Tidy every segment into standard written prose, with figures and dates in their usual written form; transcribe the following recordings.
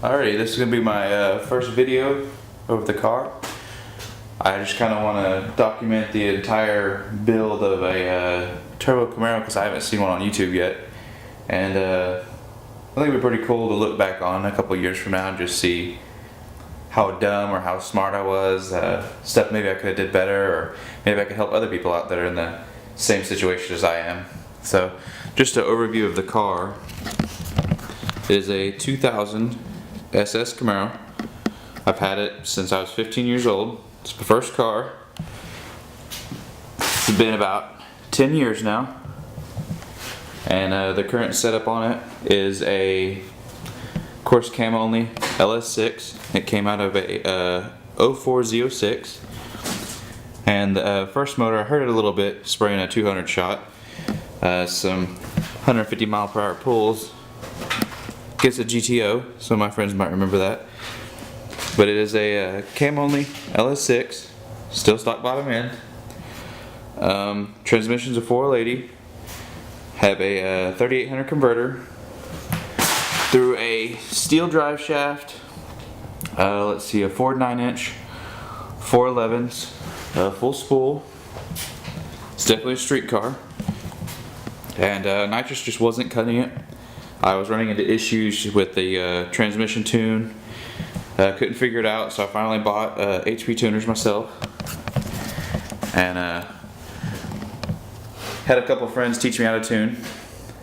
Alrighty, this is going to be my first video of the car. I just kind of want to document the entire build of a turbo Camaro because I haven't seen one on YouTube yet. And I think it'd be pretty cool to look back on a couple years from now and just see how dumb or how smart I was, stuff maybe I could have did better, or maybe I could help other people out that are in the same situation as I am. So just an overview of the car. It is a 2000 SS Camaro. I've had it since I was 15 years old. It's my first car. It's been about 10 years now. And the current setup on it is a, of course, cam only LS6. It came out of a 04 Z06. And the first motor, I heard it a little bit spraying a 200 shot. Some 150 mile per hour pulls. Gets a GTO, some of my friends might remember that. But it is a cam only LS6, still stock bottom end. Transmission's a 480. Have a 3800 converter through a steel drive shaft. Let's see, a Ford 9-inch, 411s, full spool. It's definitely a street car. And nitrous just wasn't cutting it. I was running into issues with the transmission tune. Couldn't figure it out, so I finally bought HP tuners myself. And had a couple friends teach me how to tune.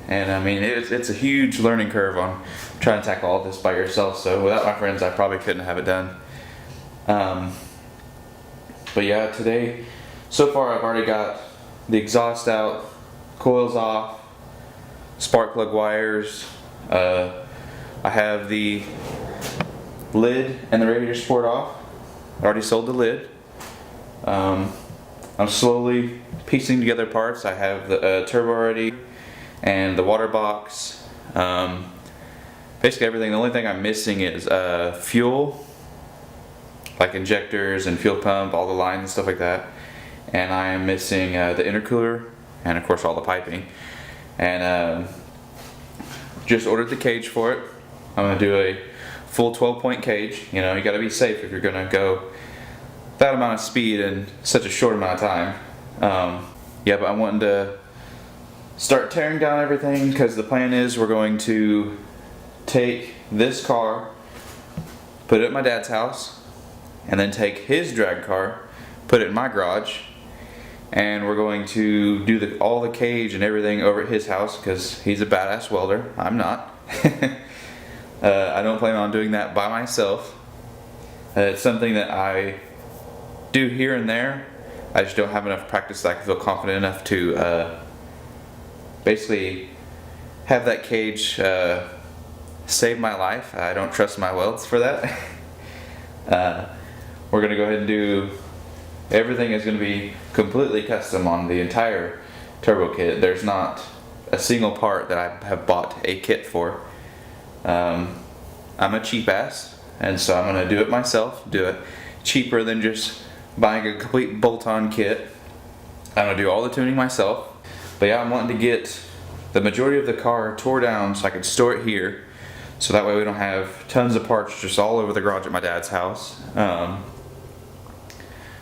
And I mean, it's a huge learning curve on trying to tackle all this by yourself. So without my friends, I probably couldn't have it done. But yeah, today, so far I've already got the exhaust out, coils off, spark plug wires. I have the lid and the radiator support off. I already sold the lid. I'm slowly piecing together parts. I have the turbo already and the water box. Basically everything. The only thing I'm missing is fuel, like injectors and fuel pump, all the lines and stuff like that. And I am missing the intercooler and of course all the piping. And just ordered the cage for it. I'm going to do a full 12-point cage. You know, you got to be safe if you're going to go that amount of speed in such a short amount of time. Yeah, but I'm wanting to start tearing down everything because the plan is we're going to take this car, put it at my dad's house, and then take his drag car, put it in my garage, and we're going to do all the cage and everything over at his house because he's a badass welder. I'm not. I don't plan on doing that by myself. It's something that I do here and there. I just don't have enough practice that I can feel confident enough to basically have that cage save my life. I don't trust my welds for that. We're going to go ahead and do everything is going to be completely custom on the entire turbo kit. There's not a single part that I have bought a kit for. I'm a cheap ass, and so I'm going to do it myself, do it cheaper than just buying a complete bolt-on kit. I'm going to do all the tuning myself. But yeah, I'm wanting to get the majority of the car tore down so I can store it here, so that way we don't have tons of parts just all over the garage at my dad's house.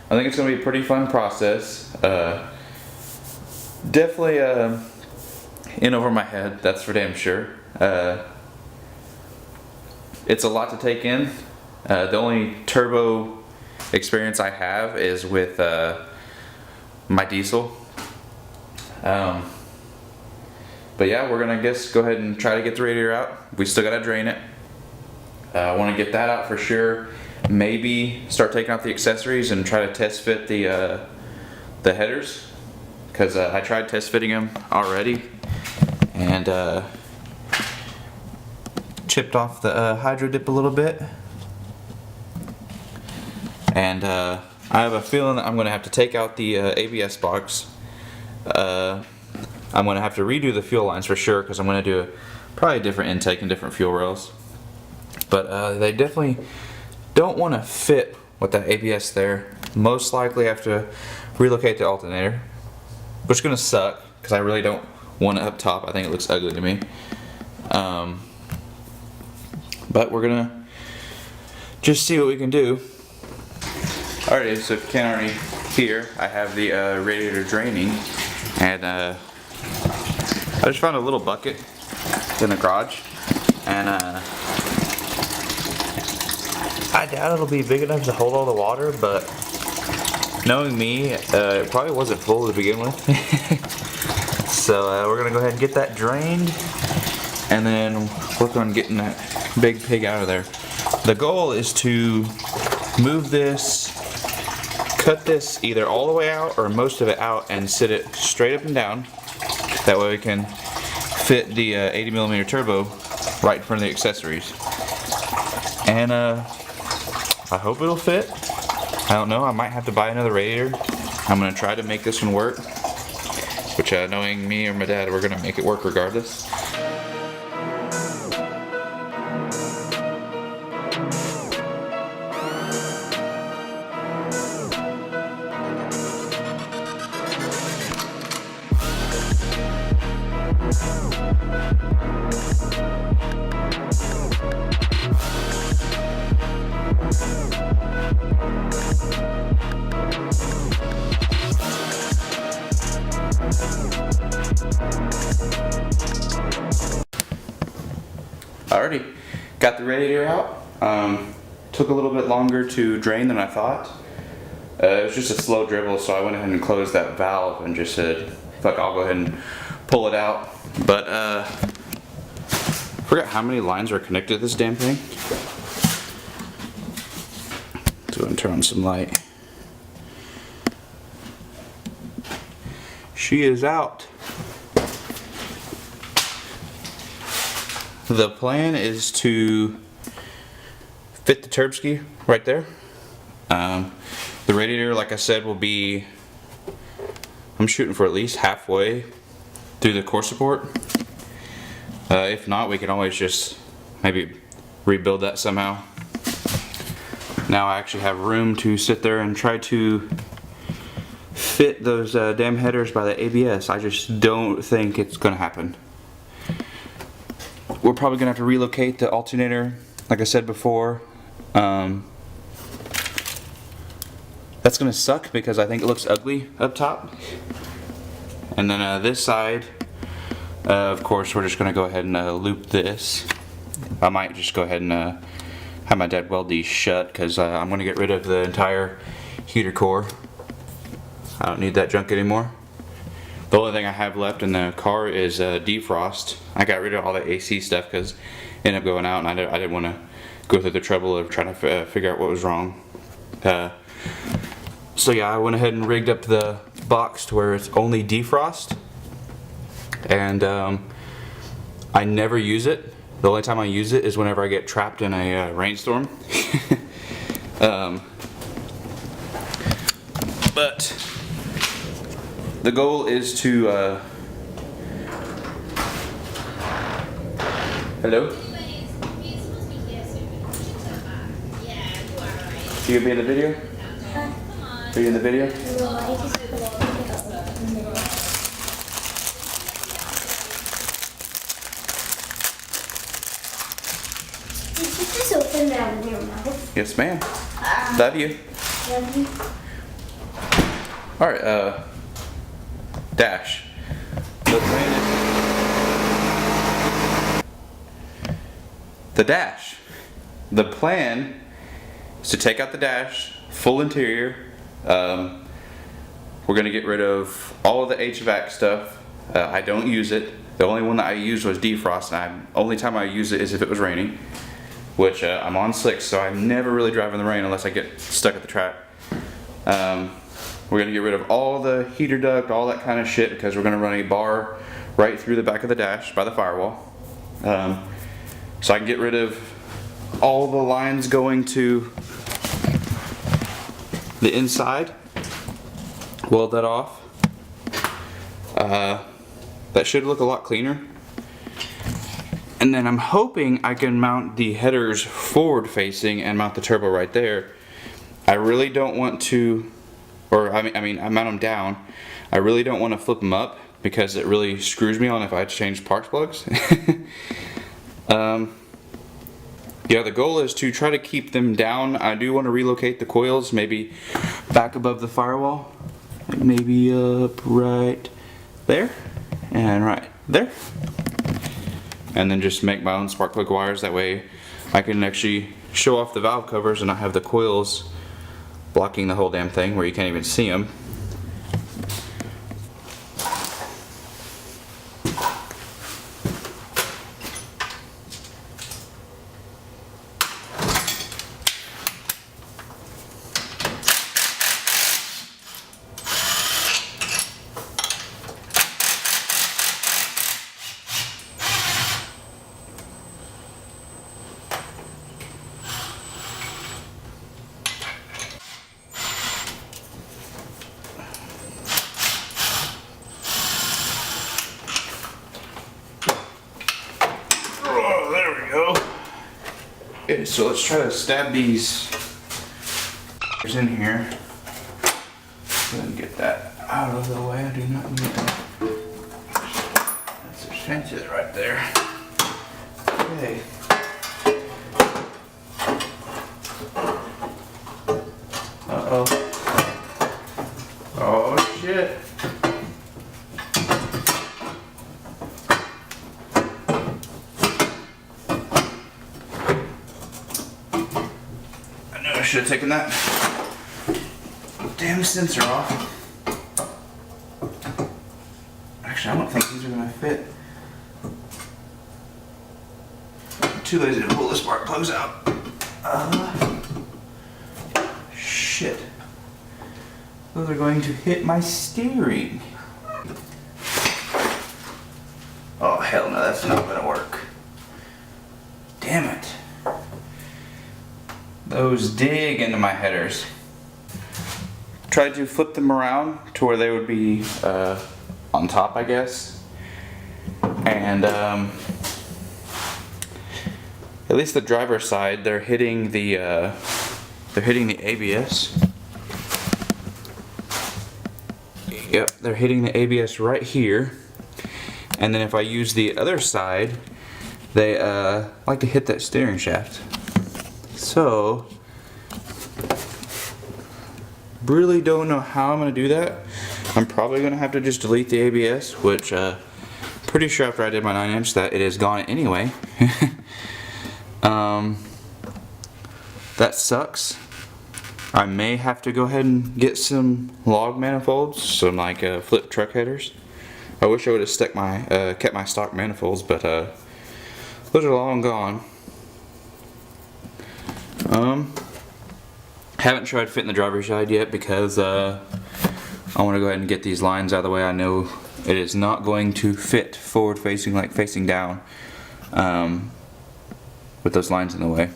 I think it's going to be a pretty fun process. Definitely in over my head, that's for damn sure. It's a lot to take in. The only turbo experience I have is with my diesel. But yeah, we're going to go ahead and try to get the radiator out. We still got to drain it. I want to get that out for sure. Maybe start taking out the accessories and try to test fit the headers, because I tried test fitting them already and chipped off the hydro dip a little bit. And I have a feeling that I'm going to have to take out the ABS box. I'm going to have to redo the fuel lines for sure, because I'm going to do probably a different intake and different fuel rails. But they definitely don't want to fit with that ABS there. Most likely have to relocate the alternator, which is going to suck because I really don't want it up top. I think it looks ugly to me. But we're going to just see what we can do. Alright, so if you can't already hear, I have the radiator draining, and I just found a little bucket in the garage, and I doubt it'll be big enough to hold all the water, but knowing me, it probably wasn't full to begin with. So we're gonna go ahead and get that drained, and then work on getting that big pig out of there. The goal is to move this, cut this either all the way out or most of it out, and sit it straight up and down. That way we can fit the 80mm turbo right in front of the accessories. And I hope it'll fit. I don't know, I might have to buy another radiator. I'm gonna try to make this one work, which knowing me or my dad, we're gonna make it work regardless. Alrighty, got the radiator out. Took a little bit longer to drain than I thought. It was just a slow dribble, so I went ahead and closed that valve and just said, fuck, I'll go ahead and pull it out. But forgot how many lines are connected to this damn thing. So I'm gonna turn on some light. She is out. The plan is to fit the turb ski right there. The radiator, like I said, will be, I'm shooting for at least halfway through the core support. If not, we can always just maybe rebuild that somehow. Now I actually have room to sit there and try to fit those damn headers by the ABS. I just don't think it's gonna happen. We're probably gonna have to relocate the alternator, like I said before. That's gonna suck because I think it looks ugly up top. And then this side, of course, we're just gonna go ahead and loop this. I might just go ahead and have my dad weld these shut, because I'm gonna get rid of the entire heater core. I don't need that junk anymore. The only thing I have left in the car is defrost. I got rid of all the AC stuff because it ended up going out, and I didn't want to go through the trouble of trying to figure out what was wrong. So yeah, I went ahead and rigged up the box to where it's only defrost, and I never use it. The only time I use it is whenever I get trapped in a rainstorm. But the goal is to hello? You gonna be in the video? Are you in the video? Did you just open that with your mouth? Yes, ma'am. Love you. Love you. Alright, dash. The plan is the dash. The plan is to take out the dash, full interior. We're gonna get rid of all of the HVAC stuff. I don't use it. The only one that I used was defrost, and only time I use it is if it was raining, which I'm on slicks, so I never really drive in the rain unless I get stuck at the track. We're gonna get rid of all the heater duct, all that kind of shit, because we're gonna run a bar right through the back of the dash by the firewall. So I can get rid of all the lines going to the inside. Weld that off. That should look a lot cleaner. And then I'm hoping I can mount the headers forward facing and mount the turbo right there. I really don't want to, or I mean I mount them down. I really don't want to flip them up because it really screws me on if I change spark plugs. yeah, the goal is to try to keep them down. I do want to relocate the coils, maybe back above the firewall. Like maybe up right there and right there. And then just make my own spark plug wires. That way I can actually show off the valve covers and I have the coils blocking the whole damn thing where you can't even see them. Okay, so let's try to stab these in here. Go ahead and get that out of the way. I do not need that. That's a fancy right there. Okay. Uh-oh. Oh shit. I should have taken that damn sensor off. Actually, I don't think these are gonna fit. I'm too lazy to pull the spark plugs out. Shit. Those are going to hit my steering. Oh hell no, that's not gonna work. Damn it. Those dig into my headers. Tried to flip them around to where they would be on top, I guess. And at least the driver's side, they're hitting the ABS. Yep, they're hitting the ABS right here. And then if I use the other side, they like to hit that steering shaft. So, really don't know how I'm going to do that. I'm probably going to have to just delete the ABS, which pretty sure after I did my 9" that it is gone anyway. That sucks. I may have to go ahead and get some log manifolds, some like flip truck headers. I wish I would have stuck my kept my stock manifolds, but those are long gone. Haven't tried fitting the driver's side yet because I want to go ahead and get these lines out of the way. I know it is not going to fit forward facing, like facing down, with those lines in the way.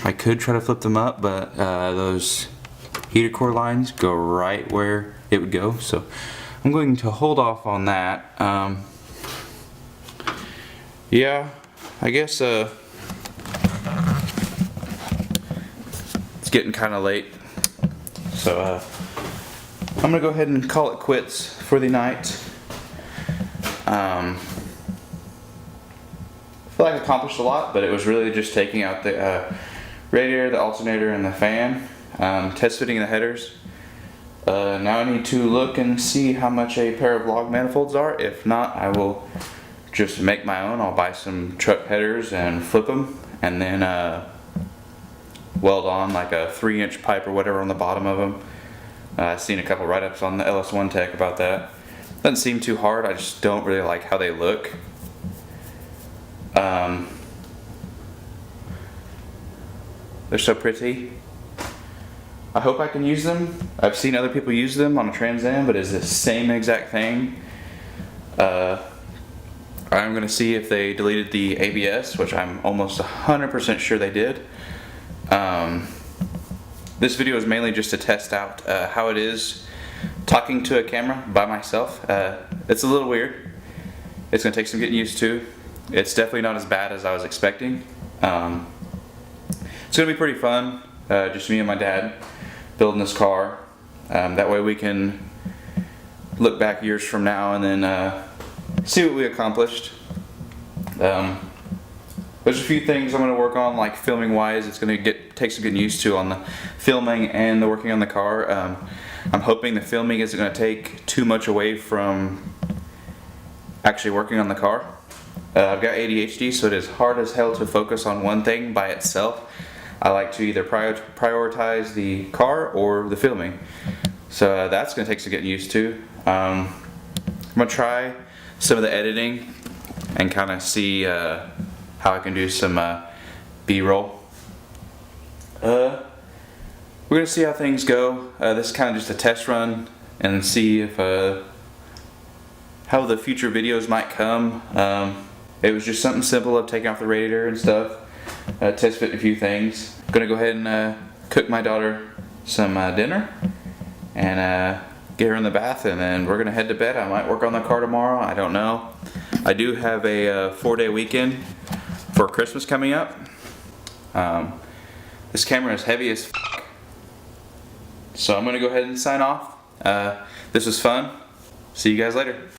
I could try to flip them up, but those heater core lines go right where it would go, so I'm going to hold off on that. Yeah, I guess it's getting kind of late, so I'm gonna go ahead and call it quits for the night. I feel like I accomplished a lot, but it was really just taking out the radiator, the alternator, and the fan, test fitting the headers. Now I need to look and see how much a pair of log manifolds are. If not, I will just make my own. I'll buy some truck headers and flip them, and then weld on like a 3" pipe or whatever on the bottom of them. I've seen a couple write-ups on the LS1 Tech about that. Doesn't seem too hard, I just don't really like how they look. They're so pretty. I hope I can use them. I've seen other people use them on a Trans Am, but it's the same exact thing. I'm going to see if they deleted the ABS, which I'm almost 100% sure they did. This video is mainly just to test out how it is talking to a camera by myself. It's a little weird. It's going to take some getting used to. It's definitely not as bad as I was expecting. It's going to be pretty fun, just me and my dad building this car. That way we can look back years from now and then see what we accomplished. There's a few things I'm going to work on, like filming wise. It's going to take some getting used to on the filming and the working on the car. I'm hoping the filming isn't going to take too much away from actually working on the car. I've got ADHD, so it is hard as hell to focus on one thing by itself. I like to either prioritize the car or the filming. So that's going to take some getting used to. I'm going to try some of the editing and kind of see how I can do some B-roll. We're going to see how things go. This is kind of just a test run and see if how the future videos might come. It was just something simple of taking off the radiator and stuff, test fit a few things. I'm going to go ahead and cook my daughter some dinner and get her in the bath, and then we're going to head to bed. I might work on the car tomorrow, I don't know. I do have a 4-day weekend for Christmas coming up. This camera is heavy as f***. So I'm going to go ahead and sign off. This was fun. See you guys later.